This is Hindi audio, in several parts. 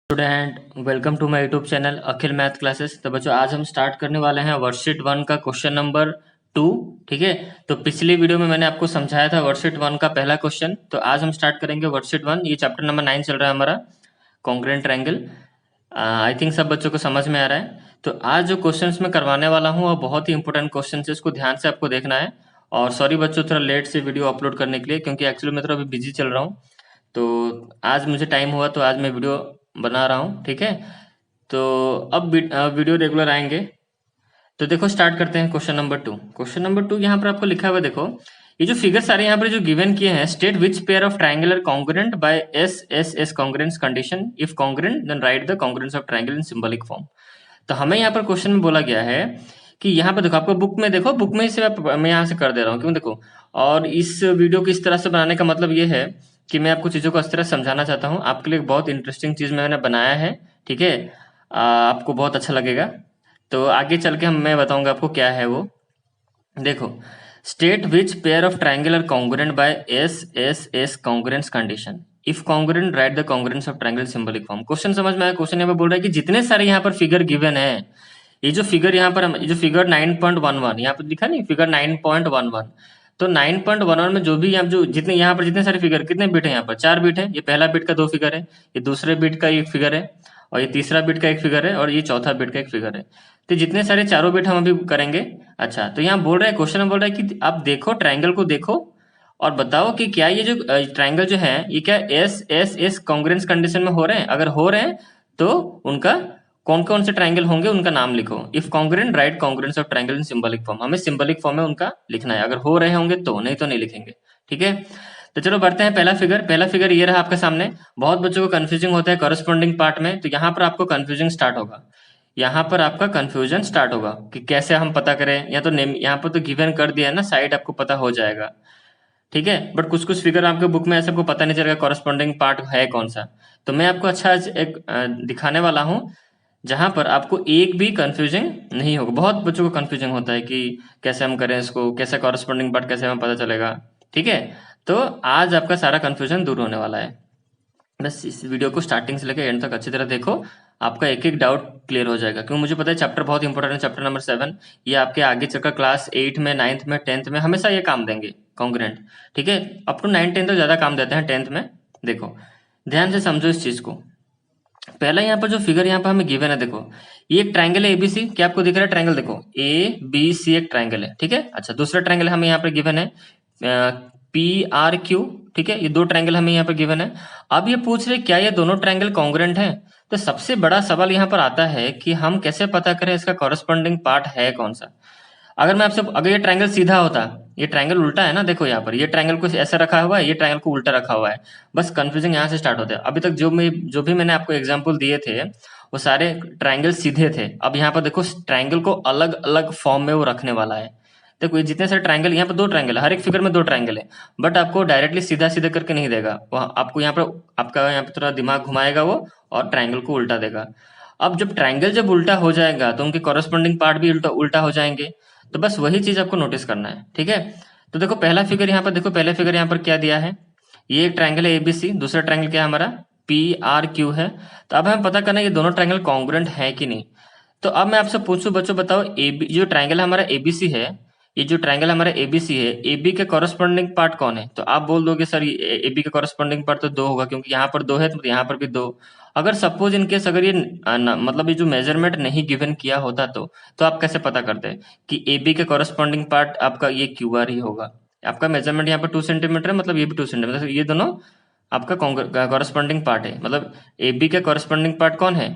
Student, welcome to my YouTube channel Akhil math classes. तो बच्चों, आज हम स्टार्ट करने वाले हैं वर्कशीट 1 का क्वेश्चन नंबर 2। ठीक है, तो पिछली वीडियो में मैंने आपको समझाया था वर्कशीट 1 का पहला क्वेश्चन। तो आज हम स्टार्ट करेंगे वर्कशीट 1। ये चैप्टर नंबर 9 चल रहा है हमारा, कॉन्ग्रुएंट ट्रायंगल। आई थिंक सब बच्चों को समझ में आ रहा है। तो आज जो क्वेश्चन मैं करवाने वाला हूँ वो बहुत ही इंपॉर्टेंट क्वेश्चन है, इसको ध्यान से आपको देखना है। और सॉरी बच्चों, थोड़ा लेट से वीडियो अपलोड करने के लिए, क्योंकि एक्चुअली मैं थोड़ा अभी बिजी चल रहा हूँ। तो आज मुझे टाइम हुआ तो आज मैं वीडियो बना रहा हूँ। ठीक है, तो अब वीडियो रेगुलर आएंगे। तो देखो, स्टार्ट करते हैं क्वेश्चन नंबर 2। क्वेश्चन नंबर 2 यहाँ पर आपको लिखा हुआ है, देखो ये जो फिगर सारे यहाँ पर जो गिवन किए हैं, state which pair of triangular congruent by S S S congruence condition, if congruent then write the congruence of triangle in symbolic form. तो हमें यहाँ पर क्वेश्चन में बोला गया है कि यहाँ पर देखो, आपको बुक में देखो, बुक में ही से मैं यहाँ से कर दे रहा हूँ, क्यों देखो। और इस वीडियो को इस तरह से बनाने का मतलब ये है कि मैं आपको चीज़ों को इस तरह समझाना चाहता हूँ। आपके लिए बहुत इंटरेस्टिंग चीज़ मैंने बनाया है। ठीक है, आपको बहुत अच्छा लगेगा। तो आगे चल के मैं बताऊंगा आपको क्या है वो। देखो, state which pair of triangle are congruent by S S S congruence condition, if congruent write the congruence of triangle symbolic form. Question समझ में आया? क्वेश्चन यहाँ पर बोल रहा है कि जितने सारे यहाँ पर फिगर गिवन है, ये जो फिगर यहाँ पर ये जो फिगर 9.11 यहाँ पर दिखा नहीं, फिगर 9.11। तो 9.11 में जो भी यहाँ जो जितने यहाँ पर जितने सारे फिगर, कितने बिट है यहाँ पर? 4 बिट है। ये पहला बिट का 2 फिगर है, ये दूसरे बिट का 1 फिगर है, और ये तीसरा बिट का 1 फिगर है, और ये चौथा बिट का 1 फिगर है। तो जितने सारे चारों बिट हम अभी करेंगे। अच्छा, तो यहाँ बोल रहा है, क्वेश्चन में बोल रहा है कि आप देखो, ट्रायंगल को देखो और बताओ कि क्या ये जो ट्रायंगल जो है ये क्या S S S congruence condition में हो रहे हैं। अगर हो रहे हैं तो उनका कौन कौन से ट्रायंगल होंगे उनका नाम लिखो। If congruent right congruence of triangle in symbolic form. हमें सिंबॉलिक फॉर्म में उनका लिखना है, अगर हो रहे होंगे तो, नहीं तो नहीं लिखेंगे। ठीक है, तो चलो बढ़ते हैं। पहला फिगर ये रहा आपके सामने। बहुत बच्चों को कंफ्यूजिंग होता है कॉरेस्पॉन्डिंग पार्ट में, तो यहाँ पर आपको कंफ्यूजन स्टार्ट होगा। यहाँ पर आपका कंफ्यूजन स्टार्ट होगा कि कैसे हम पता करें। या तो नेम यहाँ पर तो गिवन कर दिया है ना, साइड आपको पता हो जाएगा। ठीक है, बट कुछ कुछ फिगर आपके बुक में ऐसे आपको पता नहीं चलेगा कॉरेस्पॉन्डिंग पार्ट है कौन सा। तो मैं आपको अच्छा एक दिखाने वाला हूँ जहां पर आपको एक भी कंफ्यूजिंग नहीं होगा। बहुत बच्चों को कंफ्यूजिंग होता है कि कैसे हम करें इसको, कैसे कॉरेस्पॉन्डिंग पार्ट कैसे हमें पता चलेगा। ठीक है, तो आज आपका सारा कंफ्यूजन दूर होने वाला है। बस इस वीडियो को स्टार्टिंग से लेकर एंड तक अच्छी तरह देखो, आपका एक एक डाउट क्लियर हो जाएगा। क्यों? मुझे पता है चैप्टर बहुत इंपॉर्टेंट है, चैप्टर नंबर 7। ये आपके आगे चलकर क्लास 8 में, 9th में, 10th में हमेशा ये काम देंगे कॉन्ग्रुएंट। ठीक है, अप टू 9 10 तक ज्यादा काम देते हैं, 10th में। देखो, ध्यान से समझो इस चीज को। पहला यहाँ पर जो फिगर यहाँ पर हमें गिवन है, देखो ये एक ट्रायंगल है एबीसी। क्या आपको दिख रहा है ट्रायंगल? देखो ए बी सी एक ट्रायंगल है। ठीक है, अच्छा, दूसरा ट्रायंगल हमें यहाँ पर गिवन है पी आर क्यू। ठीक है, ये 2 ट्रायंगल हमें यहाँ पर गिवन है। अब ये पूछ रहे क्या ये दोनों ट्रायंगल कॉन्ग्रुएंट हैं। तो सबसे बड़ा सवाल यहाँ पर आता है कि हम कैसे पता करें इसका कॉरेस्पॉन्डिंग पार्ट है कौन सा। अगर ये ट्रायंगल सीधा होता, ये ट्रायंगल उल्टा है ना, देखो यहाँ पर ये ट्रायंगल को ऐसा रखा हुआ है, ये ट्रायंगल को उल्टा रखा हुआ है। बस कंफ्यूजिंग यहाँ से स्टार्ट होता है। अभी तक जो भी मैंने आपको एग्जाम्पल दिए थे वो सारे ट्रायंगल सीधे थे। अब यहाँ पर देखो, ट्रायंगल को अलग अलग फॉर्म में वो रखने वाला है। देखो ये जितने सारे ट्रायंगल, यहाँ पर 2 ट्रायंगल है, हर एक फिगर में 2 ट्रायंगल है, बट आपको डायरेक्टली सीधा सीधा करके नहीं देगा। वो आपको यहाँ पर आपका यहाँ पर थोड़ा दिमाग घुमाएगा वो, और ट्रायंगल को उल्टा देगा। अब जब ट्रायंगल जब उल्टा हो जाएगा तो उनके कॉरेस्पॉन्डिंग पार्ट भी उल्टा उल्टा हो जाएंगे। तो बस वही चीज आपको नोटिस करना है। ठीक है, तो देखो पहला फिगर यहाँ पर, देखो पहले फिगर यहाँ पर क्या दिया है, ये एक ट्रायंगल है एबीसी, दूसरा ट्रायंगल क्या है हमारा पी आर क्यू है। तो अब हमें पता करना है ये दोनों ट्रायंगल कॉन्ग्रुएंट है कि नहीं। तो अब मैं आपसे पूछूं बच्चों, बताओ एबी जो ट्रायंगल हमारा एबीसी है, ये जो ट्रायंगल हमारा एबीसी है, एबी के कॉरेस्पॉन्डिंग पार्ट कौन है? तो आप बोल दोगे सर एबी के कॉरेस्पॉन्डिंग पार्ट तो 2 होगा, क्योंकि यहाँ पर 2 है तो यहाँ पर भी 2। अगर सपोज इनकेस अगर ये मतलब ये जो मेजरमेंट नहीं गिवन किया होता तो आप कैसे पता करते कि एबी के कॉरेस्पॉन्डिंग पार्ट आपका ये क्यू आर ही होगा। आपका मेजरमेंट यहाँ पर 2 सेंटीमीटर है, मतलब ये भी 2 सेंटीमीटर, ये दोनों आपका कॉरेस्पॉन्डिंग पार्ट है। मतलब एबी के कॉरेस्पॉन्डिंग पार्ट कौन है?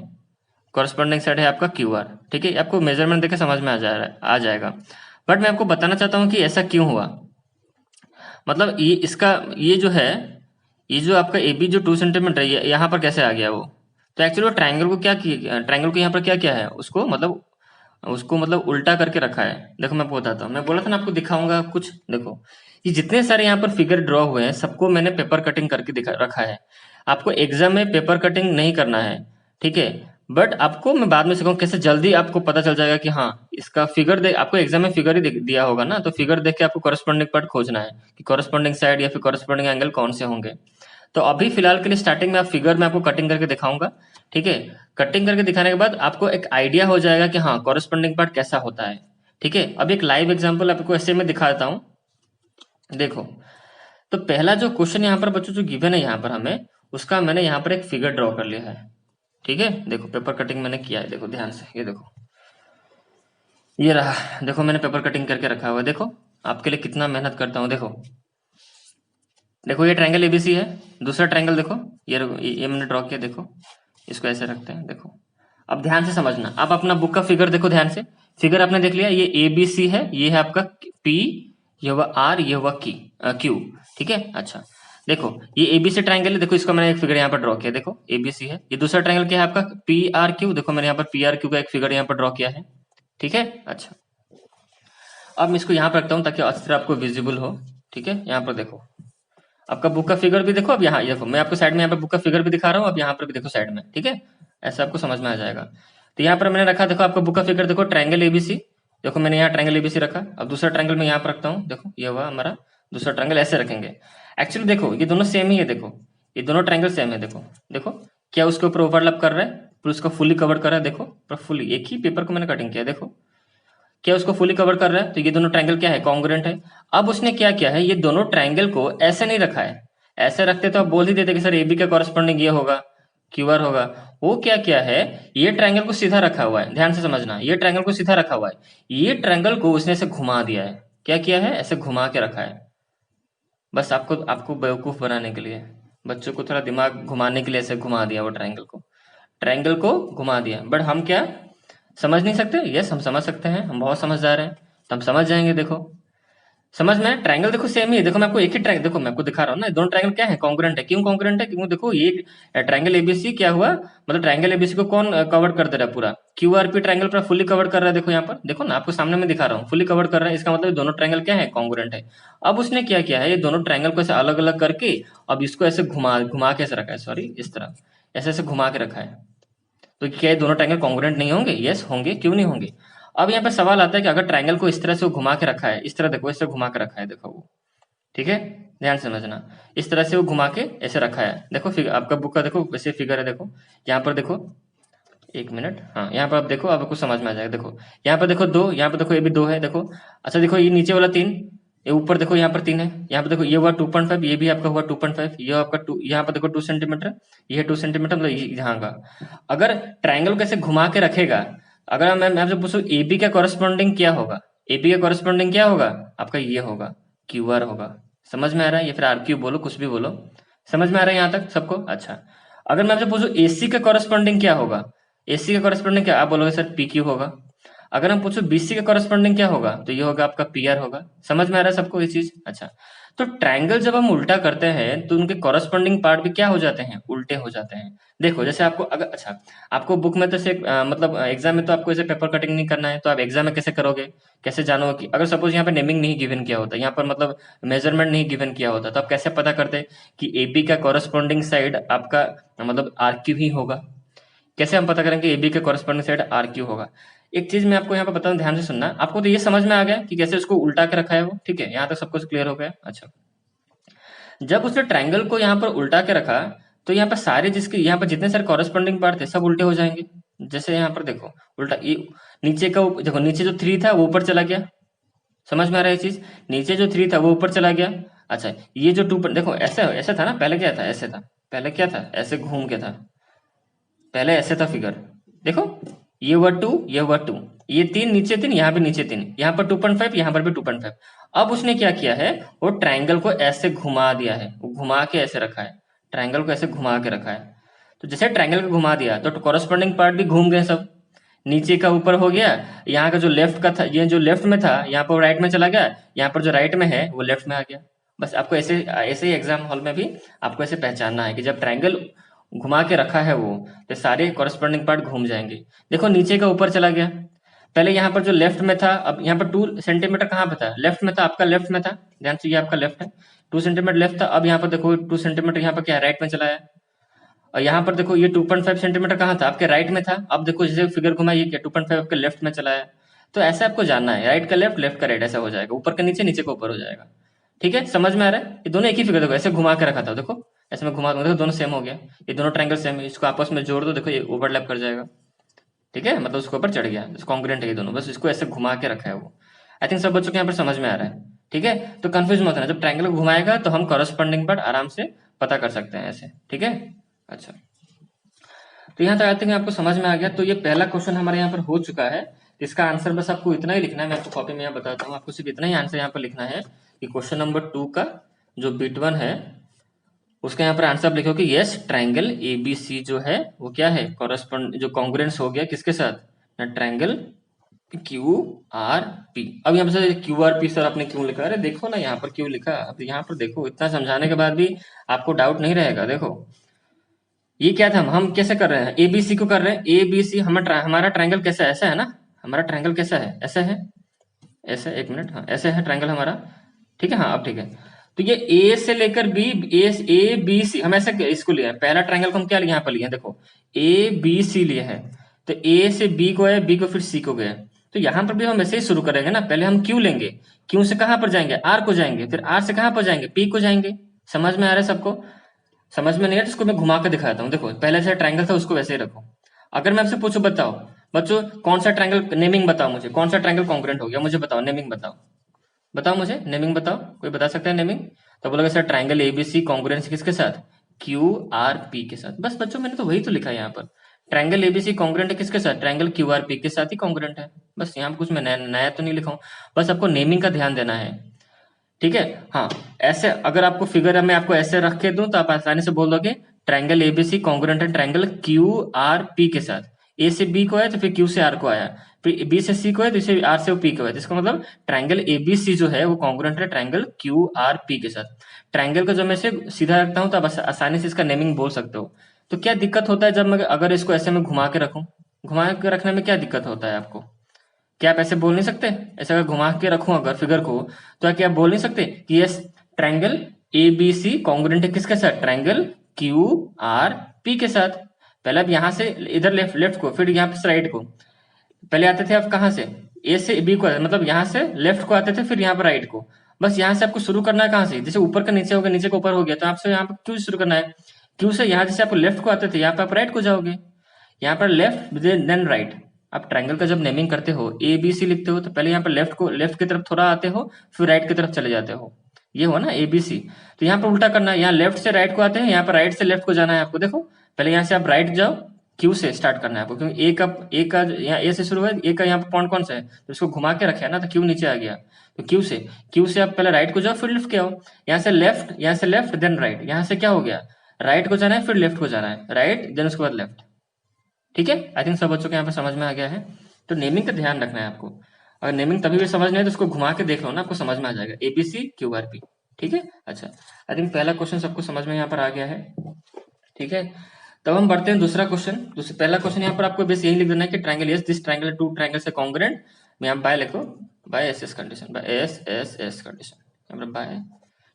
कॉरेस्पॉन्डिंग साइड है आपका क्यू आर। ठीक है, आपको मेजरमेंट देकर समझ में आ जाएगा। बट मैं आपको बताना चाहता हूँ कि ऐसा क्यों हुआ। मतलब ये जो है, ये जो आपका ए बी जो 2 सेंटीमीटर है, यहाँ पर कैसे आ गया वो? तो एक्चुअली वो ट्रायंगल को ट्रायंगल को यहाँ पर क्या है, उसको मतलब उल्टा करके रखा है। देखो मैं आपको बताता हूँ, मैं बोला था ना आपको दिखाऊंगा कुछ। देखो ये जितने सारे यहाँ पर फिगर ड्रॉ हुए हैं, सबको मैंने पेपर कटिंग करके दिखा रखा है। आपको एग्जाम में पेपर कटिंग नहीं करना है। ठीक है, बट आपको मैं बाद में सिखाऊंगा कैसे जल्दी आपको पता चल जाएगा कि हाँ इसका फिगर देख, आपको एग्जाम में फिगर ही दिया होगा ना, तो फिगर देख के आपको कॉरेस्पॉन्डिंग पार्ट खोजना है कि कॉरेस्पॉन्डिंग साइड या फिर कॉरेस्पॉन्डिंग एंगल कौन से होंगे। तो अभी फिलहाल के लिए स्टार्टिंग में आप फिगर में आपको कटिंग करके दिखाऊंगा। ठीक है, कटिंग करके दिखाने के बाद आपको एक आइडिया हो जाएगा कि हाँ कॉरेस्पॉन्डिंग पार्ट कैसा होता है। ठीक है, अब एक लाइव एग्जांपल आपको ऐसे में दिखा देता हूँ। देखो, तो पहला जो क्वेश्चन यहाँ पर बच्चों जो गिवन है यहाँ पर हमें, उसका मैंने यहाँ पर एक फिगर ड्रॉ कर लिया है। ठीक है, देखो पेपर कटिंग मैंने किया है, देखो ध्यान से, ये देखो, ये रहा, देखो मैंने पेपर कटिंग करके रखा हुआ है। देखो आपके लिए कितना मेहनत करता हूँ। देखो देखो ये ट्रायंगल एबीसी है, दूसरा ट्रायंगल देखो, ये मैंने ड्रॉ किया। देखो इसको ऐसे रखते हैं। देखो अब ध्यान से समझना, आप अपना बुक का फिगर देखो ध्यान से। फिगर आपने देख लिया, ये ए बी सी है, ये है आपका पी, ये हुआ आर, ये हुआ क्यू। ठीक है, अच्छा देखो ये एबीसी ट्रायंगल है, देखो इसको मैंने एक फिगर यहाँ पर ड्रॉ किया। देखो एबीसी है, ये दूसरा ट्रायंगल क्या है आपका पी आर क्यू, देखो मैंने यहाँ पर पी आर क्यू का एक फिगर यहाँ पर ड्रॉ किया है। ठीक है, अच्छा अब मैं इसको यहाँ पर रखता हूँ ताकि अच्छी तरह आपको विजिबल हो। ठीक है, यहाँ पर देखो आपका बुक का फिगर भी देखो। अब यहाँ देखो मैं आपको साइड में यहाँ पे बुक का फिगर भी दिखा रहा हूँ, अब यहाँ पर भी देखो साइड में। ठीक है, ऐसा आपको समझ में आ जाएगा। तो यहाँ पर मैंने रखा, देखो आपका बुक का फिगर देखो, ट्रायंगल एबीसी। देखो मैंने यहाँ ट्रायंगल एबीसी रखा, अब दूसरा ट्रायंगल मैं यहाँ पर रखता हूँ। देखो ये हुआ हमारा दूसरा ट्रायंगल, ऐसे रखेंगे। एक्चुअली देखो ये दोनों सेम ही है, देखो ये दोनों ट्रायंगल सेम है। देखो देखो क्या उसके ऊपर ओवरलैप कर रहा है, फिर उसको फुली कवर कर रहा है। देखो पर फुली एक ही पेपर को मैंने कटिंग किया। देखो क्या उसको फुली कवर कर रहा है, तो ये दोनों ट्रायंगल क्या है, कॉन्ग्रुएंट है। अब उसने क्या किया है, ये दोनों ट्रायंगल को ऐसे नहीं रखा है। ऐसे रखते तो आप बोल ही देते कि सर एबी का कॉरेस्पॉन्डिंग ये होगा, क्यूआर होगा। वो क्या किया है, ये ट्रायंगल को सीधा रखा हुआ है, ध्यान से समझना, ये ट्रायंगल को सीधा रखा हुआ है, ये ट्रायंगल को उसने ऐसे घुमा दिया है। क्या किया है, ऐसे घुमा के रखा है, बस आपको आपको बेवकूफ बनाने के लिए, बच्चों को थोड़ा दिमाग घुमाने के लिए ऐसे घुमा दिया वो ट्रायंगल को घुमा दिया। बट हम क्या समझ नहीं सकते? यस हम समझ सकते हैं, हम बहुत समझदार हैं, तो हम समझ जाएंगे। देखो समझ में, ट्रायंगल देखो सेम ही है। देखो मैं आपको एक ही ट्रायंगल, देखो मैं आपको दिखा रहा हूँ ना, दोनों ट्रायंगल क्या है, कॉन्ग्रुएंट है। क्यों कॉन्ग्रुएंट है, क्योंकि देखो ये ट्रायंगल एबीसी क्या हुआ, मतलब ट्रायंगल एबीसी को कौन कवर कर दे रहा है, पूरा क्यूआरपी ट्रायंगल पूरा फुली कवर कर रहा है। देखो यहाँ पर देखो ना, आपको सामने में दिखा रहा हूँ, फुली कवर कर रहा है, इसका मतलब दोनों ट्रायंगल क्या है, कॉन्ग्रुएंट है। अब उसने क्या किया है, ये दोनों ट्रायंगल को ऐसे अलग अलग करके अब इसको ऐसे घुमा घुमा के ऐसे रखा है, सॉरी इस तरह ऐसे ऐसे घुमा के रखा है। तो क्या ये दोनों ट्रायंगल कॉन्ग्रुएंट नहीं होंगे? यस होंगे, क्यों नहीं होंगे। अब यहाँ पे सवाल आता है कि अगर ट्रायंगल को इस तरह से वो घुमा के रखा है, इस तरह देखो, इससे घुमा के रखा है, देखो वो, ठीक है ध्यान से समझना, इस तरह से वो घुमा के ऐसे रखा है। देखो फिगर आपका बुक का देखो वैसे फिगर है। देखो यहाँ पर देखो, एक मिनट, हाँ यहाँ पर आप देखो, आपको समझ में आ जाएगा। देखो यहाँ पर देखो दो, यहाँ पर देखो ये भी दो है। देखो अच्छा देखो ये नीचे वाला तीन, ये ऊपर देखो यहाँ पर तीन है। यहाँ पर देखो ये हुआ 2.5, ये भी आपका हुआ 2.5, ये आपका 2, यहाँ पर देखो 2 सेंटीमीटर, ये 2 सेंटीमीटर, मतलब यहाँ का। अगर ट्रायंगल कैसे घुमा के रखेगा, अगर मैं आपसे पूछूं एबी का कॉरेस्पॉन्डिंग क्या होगा, एबी का कॉरेस्पॉन्डिंग क्या होगा आपका, ये होगा क्यूआर होगा। समझ में आ रहा है, या फिर आर क्यू बोलो, कुछ भी बोलो, समझ में आ रहा है यहाँ तक सबको? अच्छा अगर मैं आपसे पूछूं एसी का कॉरेस्पॉन्डिंग क्या होगा, एसी का कॉरेस्पॉन्डिंग क्या, आप बोलोगे सर पी क्यू होगा। अगर हम पूछो बीसी का कॉरेस्पॉन्डिंग क्या होगा, तो ये होगा आपका पीआर होगा। समझ में आ रहा है सबको ये चीज? अच्छा तो ट्रायंगल जब हम उल्टा करते हैं तो उनके कॉरेस्पॉन्डिंग पार्ट भी क्या हो जाते हैं, उल्टे हो जाते हैं। देखो जैसे आपको अगर, अच्छा आपको बुक में तो से मतलब एग्जाम में तो आपको ऐसे पेपर कटिंग नहीं करना है, तो आप एग्जाम में कैसे करोगे, कैसे जानोगे कि अगर सपोज यहाँ पे नेमिंग नहीं गिवन किया होता, यहाँ पर मतलब मेजरमेंट नहीं गिवन किया होता, तो आप कैसे पता करते कि एबी का कॉरेस्पॉन्डिंग साइड आपका मतलब आर क्यू ही होगा? कैसे हम पता करेंगे एबी के कॉरेस्पॉन्डिंग साइड आर क्यू होगा? एक चीज मैं आपको यहाँ पे बताऊं, ध्यान से सुनना। आपको तो ये समझ में आ गया कि कैसे उसको उल्टा के रखा है वो, ठीक है, यहाँ तक सब कुछ क्लियर हो गया। अच्छा जब उसने ट्रायंगल को यहाँ पर उल्टा के रखा, तो यहाँ पर सारे जिसके यहाँ पर जितने सारे कॉरेस्पॉन्डिंग पार्ट थे सब उल्टे हो जाएंगे। जैसे यहाँ पर देखो उल्टा, ये नीचे का देखो, नीचे जो 3 था वो ऊपर चला गया। समझ में आ रहा है ये चीज? नीचे जो 3 था वो ऊपर चला गया। अच्छा ये जो 2 देखो ऐसे ऐसे था ना, पहले क्या था, ऐसे था, पहले क्या था, ऐसे घूम के था, पहले ऐसे था फिगर। देखो ये हुआ 2, ये हुआ 2, ये 3 नीचे 3, यहाँ पे नीचे 3, यहाँ पर 2.5, यहाँ पर भी 2.5। अब उसने क्या किया है, वो ट्रायंगल को ऐसे घुमा दिया है, वो घुमा के ऐसे रखा है, ट्रायंगल को ऐसे घुमा के रखा है। तो जैसे ट्रायंगल को घुमा दिया तो कॉरेस्पॉन्डिंग पार्ट भी घूम गए सब, नीचे का ऊपर हो गया, यहाँ का जो लेफ्ट का था, ये जो लेफ्ट में था यहाँ पर राइट में चला गया, यहाँ पर जो राइट में है वो लेफ्ट में आ गया। बस आपको ऐसे ऐसे ही एग्जाम हॉल में भी आपको ऐसे पहचानना है कि जब ट्रायंगल घुमा के रखा है वो, तो सारे कॉरेस्पॉन्डिंग पार्ट घूम जाएंगे। देखो नीचे का ऊपर चला गया, पहले यहाँ पर जो लेफ्ट में था, अब यहाँ पर 2 सेंटीमीटर कहाँ पे था, लेफ्ट में था, आपका लेफ्ट में था, ध्यान से, ये आपका लेफ्ट है, 2 सेंटीमीटर लेफ्ट था। अब यहाँ पर देखो 2 सेंटीमीटर यहाँ पर क्या है, राइट में चला है। और यहाँ पर देखो ये 2.5 सेंटीमीटर कहाँ था, आपके राइट में था। अब देखो जैसे फिगर घुमा, ये क्या 2.5 आपके लेफ्ट में चला है। तो ऐसे आपको जानना है, राइट का लेफ्ट, लेफ्ट का राइट, ऐसा हो जाएगा, ऊपर का नीचे, नीचे का ऊपर हो जाएगा। ठीक है, समझ में आ रहा है? ये दोनों एक ही फिगर, देखो ऐसे घुमा के रखा था, देखो ऐसे में घुमा दूंगा, देखो दोनों सेम हो गया, ये दोनों ट्रायंगल सेम है, इसको आपस में जोड़ दो, देखो ये ओवरलैप कर जाएगा, ठीक है, मतलब उसके ऊपर चढ़ गया, कॉन्ग्रुएंट है ये दोनों, बस इसको ऐसे घुमा के रखा है वो। आई थिंक सब बच्चों को यहाँ पर समझ में आ रहा है, ठीक है। तो कंफ्यूज मत होना, जब ट्रायंगल को घुमाएगा तो हम कॉरस्पॉन्डिंग पार्ट आराम से पता कर सकते हैं ऐसे, ठीक है। अच्छा, तो यहाँ तक आई थिंक आपको समझ में आ गया। तो ये पहला क्वेश्चन हमारे यहाँ पर हो चुका है, इसका आंसर बस आपको इतना ही लिखना है, मैं आपको कॉपी में यहाँ बताता हूँ, आपको सिर्फ इतना ही आंसर यहाँ पर लिखना है कि क्वेश्चन नंबर 2 का जो बिट 1 है उसका यहाँ पर आंसर आप लिखो कि यस ट्रायंगल एबीसी जो है वो क्या है, कॉरस्पॉन्ड जो कॉन्ग्रुएंस हो गया किसके साथ, ना ट्रायंगल क्यू आर पी। अब यहाँ पर क्यू आर पी सर आपने क्यों लिखा, अरे देखो ना यहाँ पर क्यों लिखा, अब यहाँ पर देखो, इतना समझाने के बाद भी आपको डाउट नहीं रहेगा। देखो ये क्या था, हम कैसे कर रहे हैं, एबीसी को कर रहे हैं, एबीसी हमारा ट्रायंगल कैसा है, ऐसा है ना, हमारा ट्रायंगल कैसा है, ऐसा है, ऐसा, एक मिनट, हाँ ऐसे है ट्रायंगल हमारा, ठीक है, हाँ अब ठीक है। तो ये ए से लेकर बी, ए बी सी, हम ऐसे इसको लिया है, पहला ट्रायंगल को हम क्या यहाँ पर लिए हैं, देखो ए बी सी लिए है, तो ए से बी को है, बी को फिर सी को गया, तो यहाँ पर भी हम ऐसे ही शुरू करेंगे ना, पहले हम क्यू लेंगे, क्यू से कहाँ पर जाएंगे, आर को जाएंगे, फिर आर से कहाँ पर जाएंगे, पी को जाएंगे। समझ में आ रहा है सबको, समझ में नहीं है तो इसको मैं घुमा के दिखाता हूँ, देखो पहले से ट्रायंगल था उसको वैसे ही रखो। अगर मैं आपसे पूछूं, बताओ बच्चों कौन सा ट्रायंगल, नेमिंग बताओ मुझे, कौन सा ट्रायंगल कॉन्ग्रुएंट हो गया, मुझे बताओ, नेमिंग बताओ, बताओ मुझे नेमिंग बताओ, कोई बता सकता है नेमिंग, तो बोलोगे सर ट्रायंगल एबीसी कॉन्ग्रुएंस किसके साथ, क्यू आर पी के साथ। बस बच्चों मैंने तो वही तो लिखा है यहाँ पर, ट्रायंगल एबीसी कॉन्ग्रुएंट है किसके साथ, ट्रायंगल क्यू आर पी के साथ ही कॉन्ग्रुएंट है। बस यहाँ पर कुछ मैं नया तो नहीं लिखा हूँ, बस आपको नेमिंग का ध्यान देना है, ठीक है। हाँ, ऐसे अगर आपको फिगर में आपको ऐसे रख के दूं तो आप आसानी से बोल दोगे ट्रायंगल एबीसी कॉन्ग्रुएंट है ट्रायंगल क्यू आर पी के साथ, ए से बी को आया तो फिर क्यू से आर को आया, फिर बी से सी को है तो इसे आर से पी को है, तो इसका मतलब ट्रायंगल एबीसी जो है वो कॉन्ग्रुएंट है ट्रायंगल क्यू आर पी के साथ। ट्रायंगल को जब मैं इसे सीधा रखता हूँ तो आप आसानी से इसका नेमिंग बोल सकते हो। तो क्या दिक्कत होता है जब मैं अगर इसको ऐसे में घुमा के रखूं, घुमा के रखने में क्या दिक्कत होता है आपको, क्या आप ऐसे बोल नहीं सकते, ऐसे अगर घुमा के रखूं अगर फिगर को, तो क्या आप बोल नहीं सकते कि yes triangle A B C congruent है किसके साथ, ट्रायंगल क्यू आर पी के साथ। पहले आप यहां से इधर लेफ्ट लेफ्ट को, फिर यहाँ पे राइट को, पहले आते थे आप कहाँ से, ए से बी को, मतलब यहाँ से लेफ्ट को आते थे, फिर यहाँ पर राइट को। बस यहाँ से आपको शुरू करना है, कहाँ से, जैसे ऊपर का नीचे हो गया, नीचे का ऊपर हो गया, तो आपसे यहाँ पर क्यू शुरू करना है, क्यू से यहाँ जैसे आप लेफ्ट को आते थे यहाँ पे आप राइट को जाओगे, यहाँ पर लेफ्ट देन राइट। आप ट्रायंगल का जब नेमिंग करते हो ए बी सी लिखते हो तो पहले यहाँ पर लेफ्ट की तरफ थोड़ा आते हो, फिर राइट की तरफ चले जाते हो, ये हुआ ना ए बी सी। तो यहाँ पर उल्टा करना है, यहाँ लेफ्ट से राइट को आते हैं, यहाँ पर राइट से लेफ्ट को जाना है आपको। देखो पहले यहाँ से आप राइट जाओ, क्यू से स्टार्ट करना है आपको, क्योंकि ए का यहाँ ए से शुरू है, ए का यहाँ पर पॉइंट कौन सा है, तो इसको घुमा के रखे है ना, तो क्यू नीचे आ गया, तो क्यू से आप पहले राइट को जाओ, फिर लेफ्ट के आओ, यहाँ से लेफ्ट देन राइट, यहाँ से क्या हो गया, राइट को जाना है फिर लेफ्ट को जाना है, राइट देन उसके बाद लेफ्ट, ठीक है। आई थिंक सब बच्चों को यहाँ पे समझ में आ गया है। तो नेमिंग का ध्यान रखना है आपको, अगर नेमिंग तभी भी समझ नहीं है तो उसको घुमा के देख लो ना, आपको समझ में आ जाएगा, एबीसी क्यू आर पी, ठीक है। अच्छा, आई थिंक पहला क्वेश्चन सबको समझ में यहाँ पर आ गया है, ठीक है। तब हम बढ़ते हैं दूसरा क्वेश्चन। पहला क्वेश्चन यहाँ पर आपको बेस यही लिख देना है कि triangle yes this triangle two triangle से कॉन्ग्रुएंट में आप बाय लिखो, by S S condition, by S condition, by,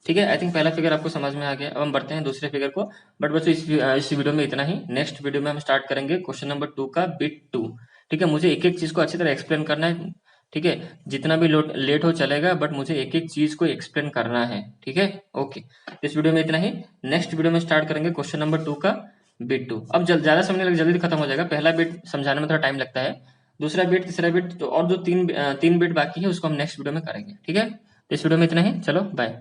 ठीक है। आई थिंक पहला फिगर आपको समझ में आ गया। अब हम बढ़ते हैं दूसरे फिगर को, बट बच्चों इस वीडियो में इतना ही। नेक्स्ट वीडियो में हम स्टार्ट करेंगे क्वेश्चन नंबर 2 का बिट 2, ठीक है। मुझे एक एक चीज को अच्छी तरह एक्सप्लेन करना है, ठीक है, जितना भी लेट हो चलेगा, बट मुझे एक एक चीज को एक्सप्लेन करना है, ठीक है। ओके, इस वीडियो में इतना ही। नेक्स्ट वीडियो में स्टार्ट करेंगे क्वेश्चन नंबर 2 का बिट 2। अब ज्यादा समय लगे, जल्दी खत्म हो जाएगा, पहला बिट समझाने में थोड़ा टाइम लगता है, दूसरा बिट, तीसरा बिट, तो और जो तीन बिट बाकी है उसको हम नेक्स्ट वीडियो में करेंगे, ठीक है। तो इस वीडियो में इतना ही, चलो बाय।